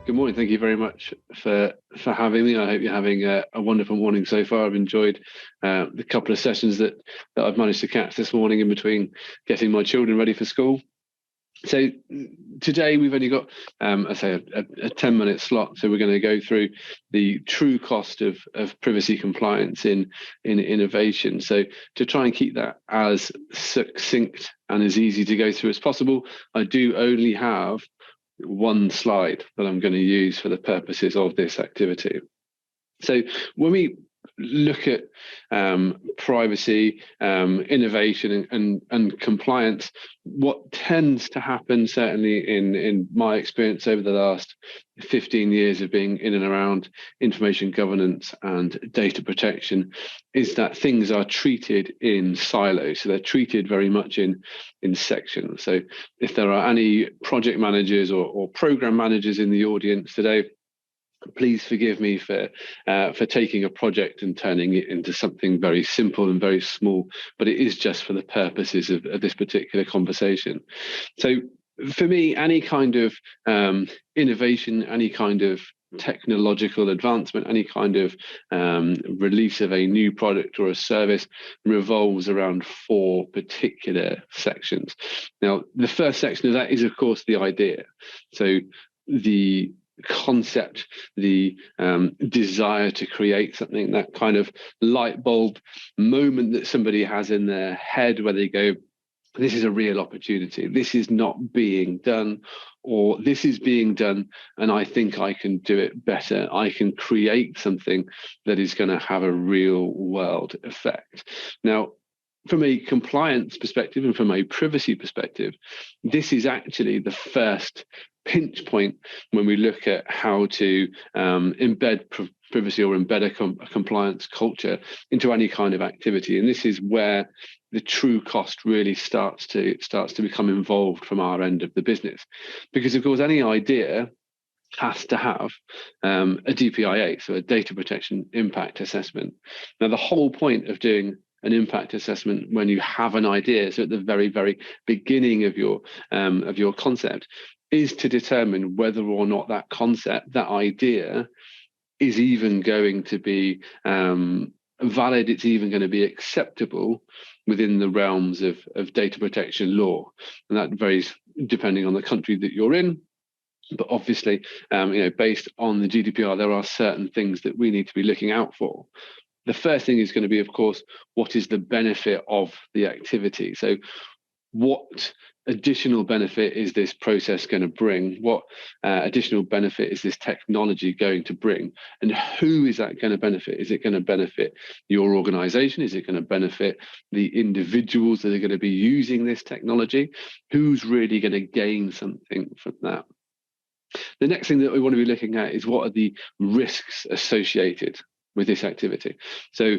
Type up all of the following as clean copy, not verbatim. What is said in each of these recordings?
Good morning. Thank you very much for having me. I hope you're having a wonderful morning so far. I've enjoyed the couple of sessions that I've managed to catch this morning in between getting my children ready for school. So today we've only got, I say, a 10-minute slot. So we're going to go through the true cost of privacy compliance in innovation. So to try and keep that as succinct and as easy to go through as possible, I do only have one slide that I'm going to use for the purposes of this activity. So when we look at privacy, innovation, and compliance, what tends to happen, certainly in my experience over the last 15 years of being in and around information governance and data protection, is that things are treated in silos. So they're treated very much in sections. So if there are any project managers or program managers in the audience today, please forgive me for taking a project and turning it into something very simple and very small, but it is just for the purposes of this particular conversation. So for me, any kind of innovation, any kind of technological advancement, any kind of release of a new product or a service revolves around four particular sections. Now, the first section of that is, of course, the idea. So the concept, the desire to create something, that kind of light bulb moment that somebody has in their head where they go, this is a real opportunity, this is not being done, or this is being done and I think I can do it better. I can create something that is going to have a real world effect. Now, from a compliance perspective and from a privacy perspective, this is actually the first pinch point when we look at how to embed privacy or embed a compliance culture into any kind of activity. And this is where the true cost really starts to become involved from our end of the business. Because, of course, any idea has to have a DPIA, so a data protection impact assessment. Now, the whole point of doing an impact assessment when you have an idea, so at the very, very beginning of your concept, is to determine whether or not that concept, that idea, is even going to be valid, it's even going to be acceptable within the realms of data protection law. And that varies depending on the country that you're in. But obviously, based on the GDPR, there are certain things that we need to be looking out for. The first thing is going to be, of course, what is the benefit of the activity? So what additional benefit is this process going to bring? What additional benefit is this technology going to bring? And who is that going to benefit? Is it going to benefit your organization? Is it going to benefit the individuals that are going to be using this technology? Who's really going to gain something from that? The next thing that we want to be looking at is what are the risks associated with this activity. So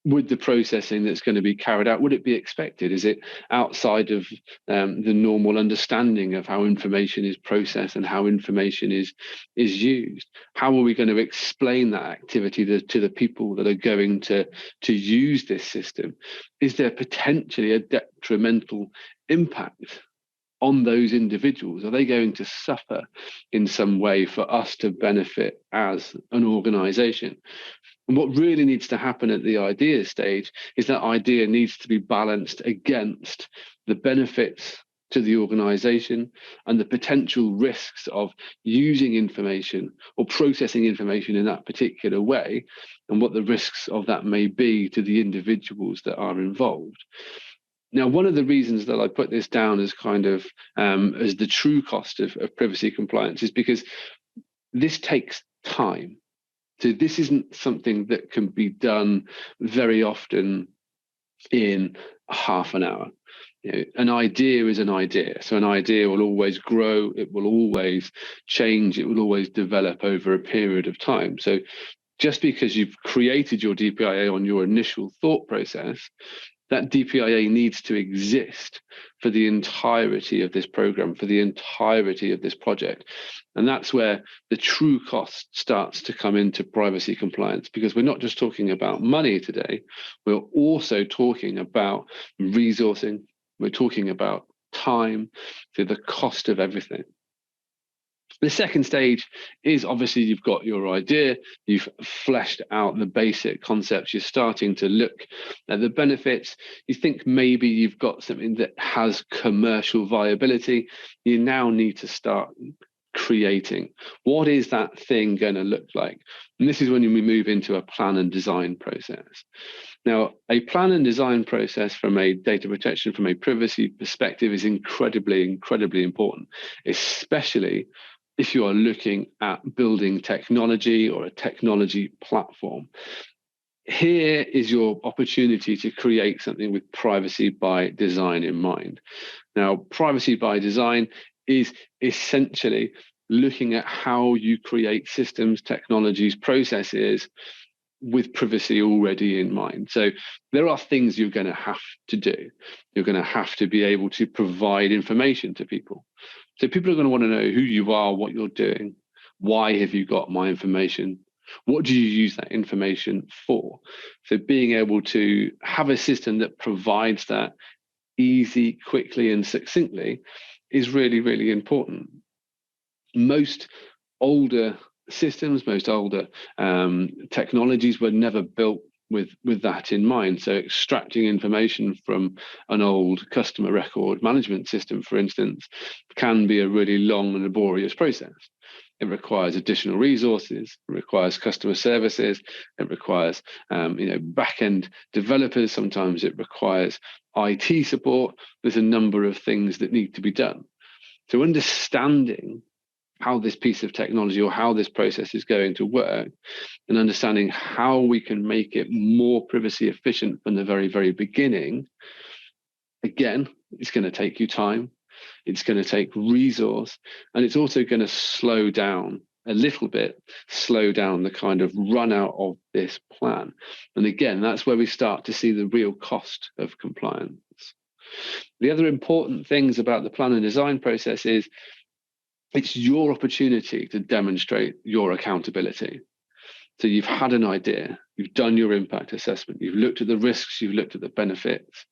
would the processing that's going to be carried out, would it be expected? Is it outside of the normal understanding of how information is processed and how information is used? How are we going to explain that activity to the people that are going to use this system? Is there potentially a detrimental impact on those individuals? Are they going to suffer in some way for us to benefit as an organization? And what really needs to happen at the idea stage is that idea needs to be balanced against the benefits to the organization and the potential risks of using information or processing information in that particular way, and what the risks of that may be to the individuals that are involved. Now, one of the reasons that I put this down as kind of as the true cost of privacy compliance is because this takes time. So this isn't something that can be done very often in half an hour. An idea is an idea. So an idea will always grow, it will always change, it will always develop over a period of time. So just because you've created your DPIA on your initial thought process, that DPIA needs to exist for the entirety of this program, for the entirety of this project. And that's where the true cost starts to come into privacy compliance, because we're not just talking about money today, we're also talking about resourcing, we're talking about time, the cost of everything. The second stage is obviously you've got your idea, you've fleshed out the basic concepts, you're starting to look at the benefits, you think maybe you've got something that has commercial viability, you now need to start creating. What is that thing going to look like? And this is when we move into a plan and design process. Now, a plan and design process from a data protection, from a privacy perspective is incredibly, incredibly important, especially if you are looking at building technology or a technology platform. Here is your opportunity to create something with privacy by design in mind. Now, privacy by design is essentially looking at how you create systems, technologies, processes with privacy already in mind. So there are things you're going to have to do. You're going to have to be able to provide information to people. So people are going to want to know who you are, what you're doing, why have you got my information, what do you use that information for? So being able to have a system that provides that easy, quickly, and succinctly is really, really important. Most older systems, most older technologies were never built with that in mind. So extracting information from an old customer record management system, for instance, can be a really long and laborious process. It requires additional resources, it requires customer services, it requires back-end developers, sometimes it requires IT support. There's a number of things that need to be done. So understanding how this piece of technology or how this process is going to work and understanding how we can make it more privacy efficient from the very, very beginning, again, it's going to take you time, it's going to take resource, and it's also going to slow down a little bit, slow down the kind of run out of this plan. And again, that's where we start to see the real cost of compliance. The other important things about the plan and design process is it's your opportunity to demonstrate your accountability. So you've had an idea, you've done your impact assessment, you've looked at the risks, you've looked at the benefits.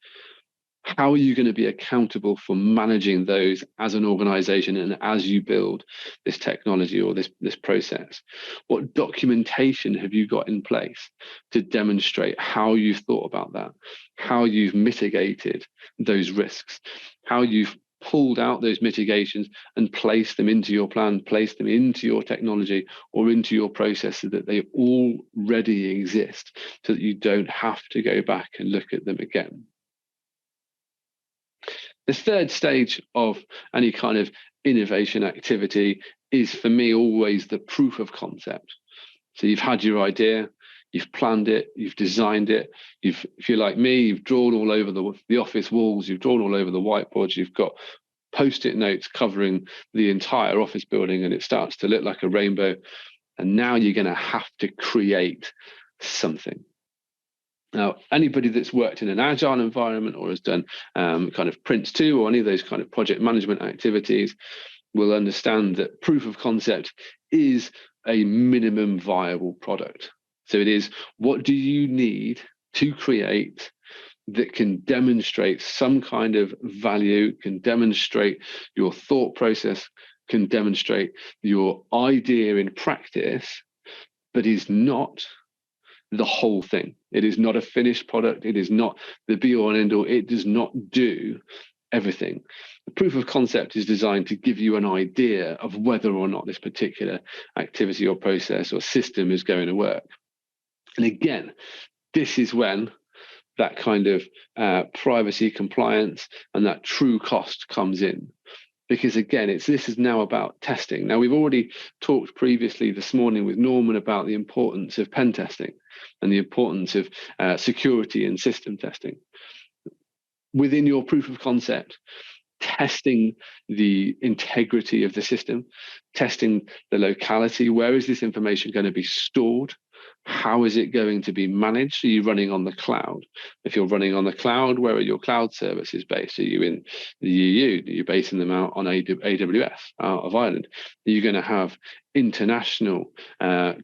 How are you going to be accountable for managing those as an organization and as you build this technology or this process? What documentation have you got in place to demonstrate how you've thought about that, how you've mitigated those risks, how you've pulled out those mitigations and placed them into your plan, placed them into your technology or into your process so that they already exist so that you don't have to go back and look at them again. The third stage of any kind of innovation activity is, for me, always the proof of concept. So you've had your idea, you've planned it, you've designed it, if you're like me, you've drawn all over the office walls, you've drawn all over the whiteboards, you've got post-it notes covering the entire office building and it starts to look like a rainbow. And now you're going to have to create something. Now, anybody that's worked in an agile environment or has done kind of Prince2 or any of those kind of project management activities will understand that proof of concept is a minimum viable product. So it is, what do you need to create that can demonstrate some kind of value, can demonstrate your thought process, can demonstrate your idea in practice, but is not the whole thing. It is not a finished product. It is not the be all and end all. It does not do everything. The proof of concept is designed to give you an idea of whether or not this particular activity or process or system is going to work. And again, this is when that kind of privacy compliance and that true cost comes in. Because again, this is now about testing. Now, we've already talked previously this morning with Norman about the importance of pen testing and the importance of security and system testing. Within your proof of concept, testing the integrity of the system, testing the locality, where is this information going to be stored? How is it going to be managed? Are you running on the cloud? If you're running on the cloud, where are your cloud services based? Are you in the EU? Are you basing them out on AWS, out of Ireland? Are you going to have international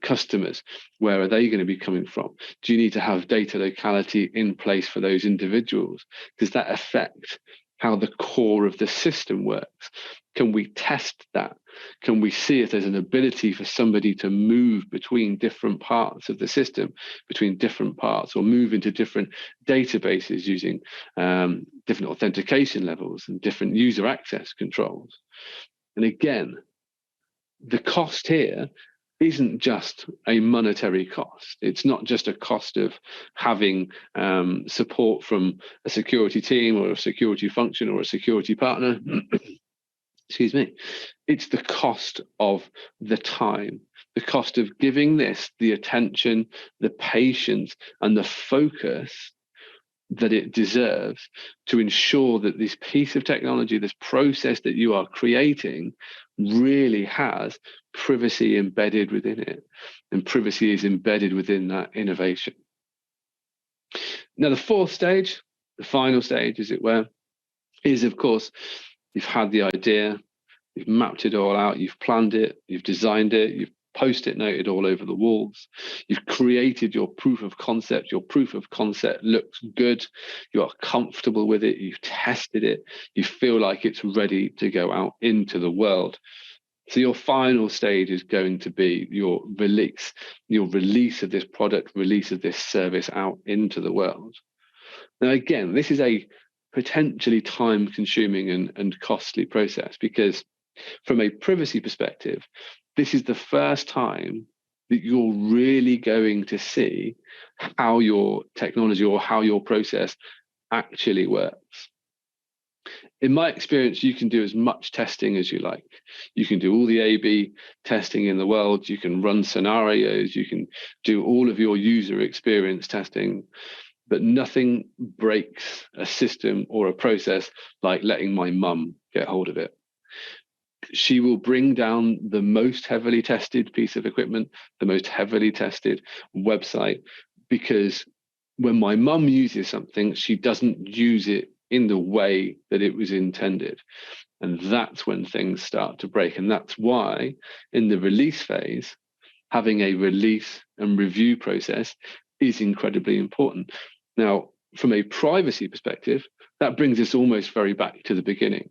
customers? Where are they going to be coming from? Do you need to have data locality in place for those individuals? Does that affect how the core of the system works? Can we test that? Can we see if there's an ability for somebody to move between different parts of the system, between different parts, or move into different databases using different authentication levels and different user access controls? And again, the cost here isn't just a monetary cost. It's not just a cost of having support from a security team or a security function or a security partner. Excuse me. It's the cost of the time, the cost of giving this the attention, the patience, and the focus that it deserves to ensure that this piece of technology, this process that you are creating, really has privacy embedded within it, and privacy is embedded within that innovation. Now, the fourth stage, the final stage, as it were, is, of course, you've had the idea, you've mapped it all out, you've planned it, you've designed it, you've post-it noted all over the walls, you've created your proof of concept, your proof of concept looks good, you are comfortable with it, you've tested it, you feel like it's ready to go out into the world. So your final stage is going to be your release of this product, release of this service out into the world. Now, again, this is a potentially time-consuming and costly process, because from a privacy perspective, this is the first time that you're really going to see how your technology or how your process actually works. In my experience, you can do as much testing as you like. You can do all the A/B testing in the world. You can run scenarios. You can do all of your user experience testing, but nothing breaks a system or a process like letting my mum get hold of it. She will bring down the most heavily tested piece of equipment, the most heavily tested website, because when my mum uses something, she doesn't use it in the way that it was intended. And that's when things start to break. And that's why in the release phase, having a release and review process is incredibly important. Now, from a privacy perspective, that brings us almost very back to the beginning.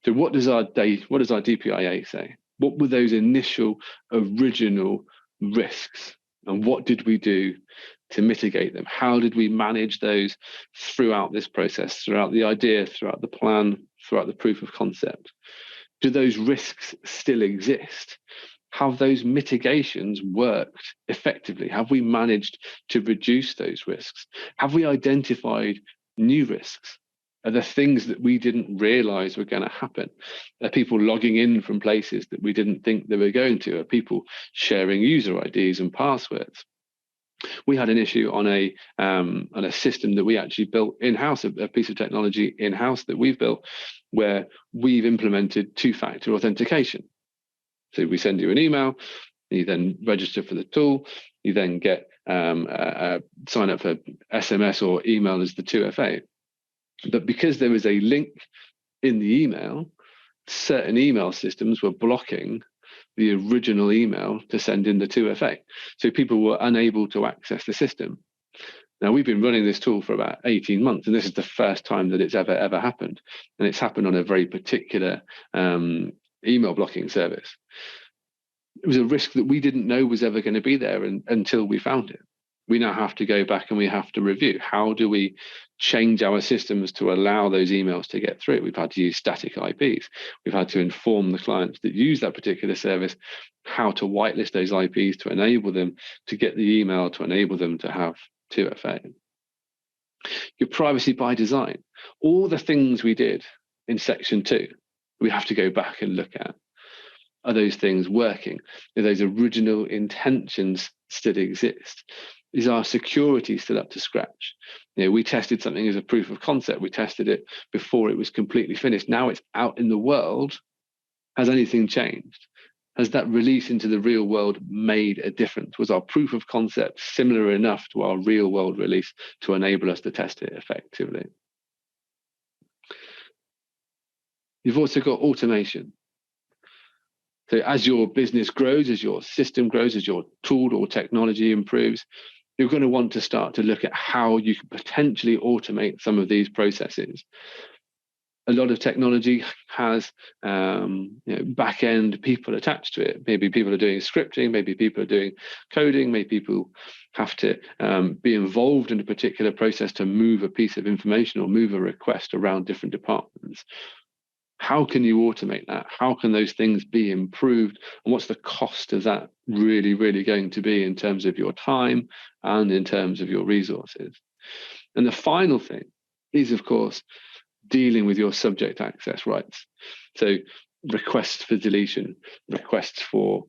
So what does our DPIA say? What were those initial original risks? And what did we do to mitigate them? How did we manage those throughout this process, throughout the idea, throughout the plan, throughout the proof of concept? Do those risks still exist? Have those mitigations worked effectively? Have we managed to reduce those risks? Have we identified new risks? Are there things that we didn't realize were going to happen? Are people logging in from places that we didn't think they were going to? Are people sharing user IDs and passwords? We had an issue on a system that we actually built in-house, a piece of technology in-house that we've built, where we've implemented two-factor authentication. So we send you an email, you then register for the tool, you then get sign up for SMS or email as the 2FA. But because there was a link in the email, certain email systems were blocking the original email to send in the 2FA. So people were unable to access the system. Now, we've been running this tool for about 18 months, and this is the first time that it's ever happened. And it's happened on a very particular email blocking service. It was a risk that we didn't know was ever going to be there until we found it. We now have to go back and we have to review. How do we change our systems to allow those emails to get through? We've had to use static IPs. We've had to inform the clients that use that particular service how to whitelist those IPs to enable them to get the email, to enable them to have 2FA. Your privacy by design. All the things we did in section 2, we have to go back and look at. Are those things working? Are those original intentions still exist? Is our security still up to scratch? You know, we tested something as a proof of concept. We tested it before it was completely finished. Now it's out in the world. Has anything changed? Has that release into the real world made a difference? Was our proof of concept similar enough to our real world release to enable us to test it effectively? You've also got automation. So as your business grows, as your system grows, as your tool or technology improves, you're going to want to start to look at how you can potentially automate some of these processes. A lot of technology has back-end people attached to it. Maybe people are doing scripting, maybe people are doing coding, maybe people have to be involved in a particular process to move a piece of information or move a request around different departments. How can you automate that? How can those things be improved? And what's the cost of that really, really going to be in terms of your time and in terms of your resources? And the final thing is, of course, dealing with your subject access rights. So requests for deletion, requests for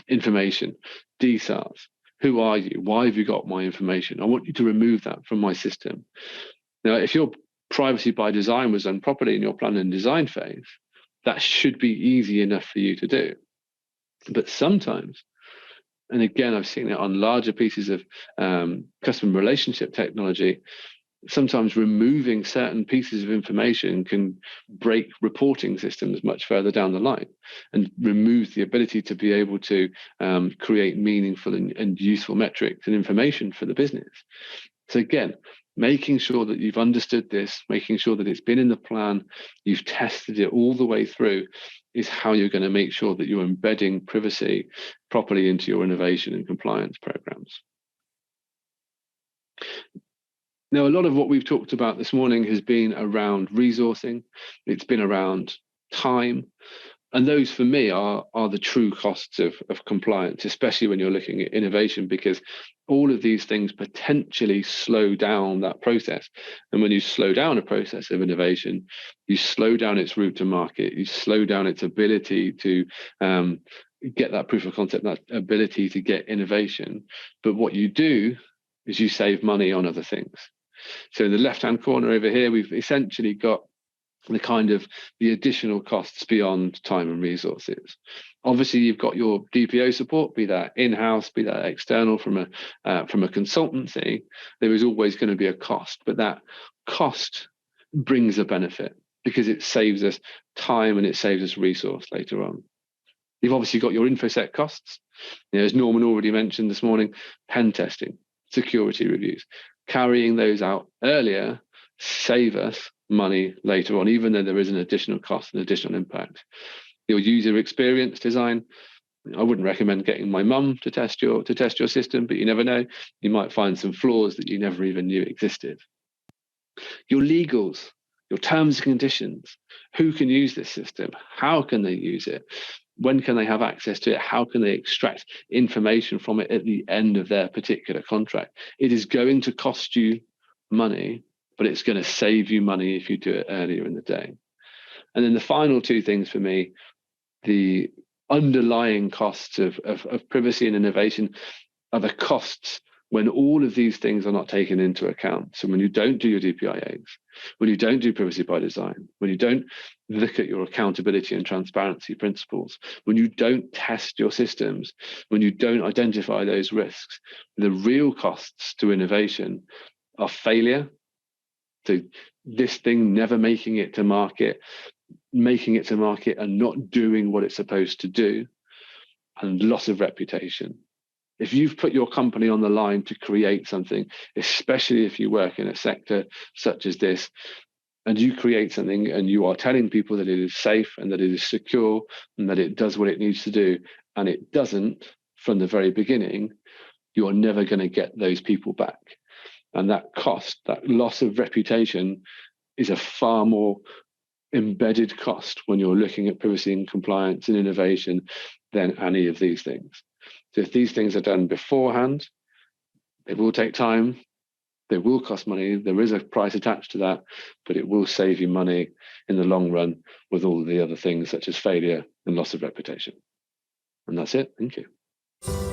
information, DSARs. Who are you? Why have you got my information? I want you to remove that from my system. Now, if your privacy by design was done properly in your plan and design phase, that should be easy enough for you to do. But sometimes, and again, I've seen it on larger pieces of customer relationship technology, sometimes removing certain pieces of information can break reporting systems much further down the line and remove the ability to be able to create meaningful and useful metrics and information for the business. So again, making sure that you've understood this, making sure that it's been in the plan, you've tested it all the way through, is how you're going to make sure that you're embedding privacy properly into your innovation and compliance programs. Now, a lot of what we've talked about this morning has been around resourcing. It's been around time. And those, for me, are the true costs of compliance, especially when you're looking at innovation, because all of these things potentially slow down that process. And when you slow down a process of innovation, you slow down its route to market, you slow down its ability to get that proof of concept, that ability to get innovation. But what you do is you save money on other things. So in the left-hand corner over here, we've essentially got the additional costs beyond time and resources. Obviously, you've got your DPO support, be that in-house, be that external from a consultancy. There is always going to be a cost, but that cost brings a benefit because it saves us time and it saves us resource later on. You've obviously got your InfoSec costs. As Norman already mentioned this morning, pen testing, security reviews, carrying those out earlier save us money later on, even though there is an additional cost and additional impact. Your user experience design, I wouldn't recommend getting my mum to test your system, but you never know. You might find some flaws that you never even knew existed. Your legals, your terms and conditions, who can use this system? How can they use it? When can they have access to it? How can they extract information from it at the end of their particular contract? It is going to cost you money, but it's going to save you money if you do it earlier in the day. And then the final two things for me, the underlying costs of privacy and innovation are the costs when all of these things are not taken into account. So when you don't do your DPIAs, when you don't do privacy by design, when you don't look at your accountability and transparency principles, when you don't test your systems, when you don't identify those risks, the real costs to innovation are failure. So this thing never making it to market and not doing what it's supposed to do, and loss of reputation. If you've put your company on the line to create something, especially if you work in a sector such as this, and you create something and you are telling people that it is safe and that it is secure and that it does what it needs to do, and it doesn't from the very beginning, you are never going to get those people back. And that cost, that loss of reputation, is a far more embedded cost when you're looking at privacy and compliance and innovation than any of these things. So if these things are done beforehand, they will take time, they will cost money, there is a price attached to that, but it will save you money in the long run with all the other things such as failure and loss of reputation. And that's it. Thank you.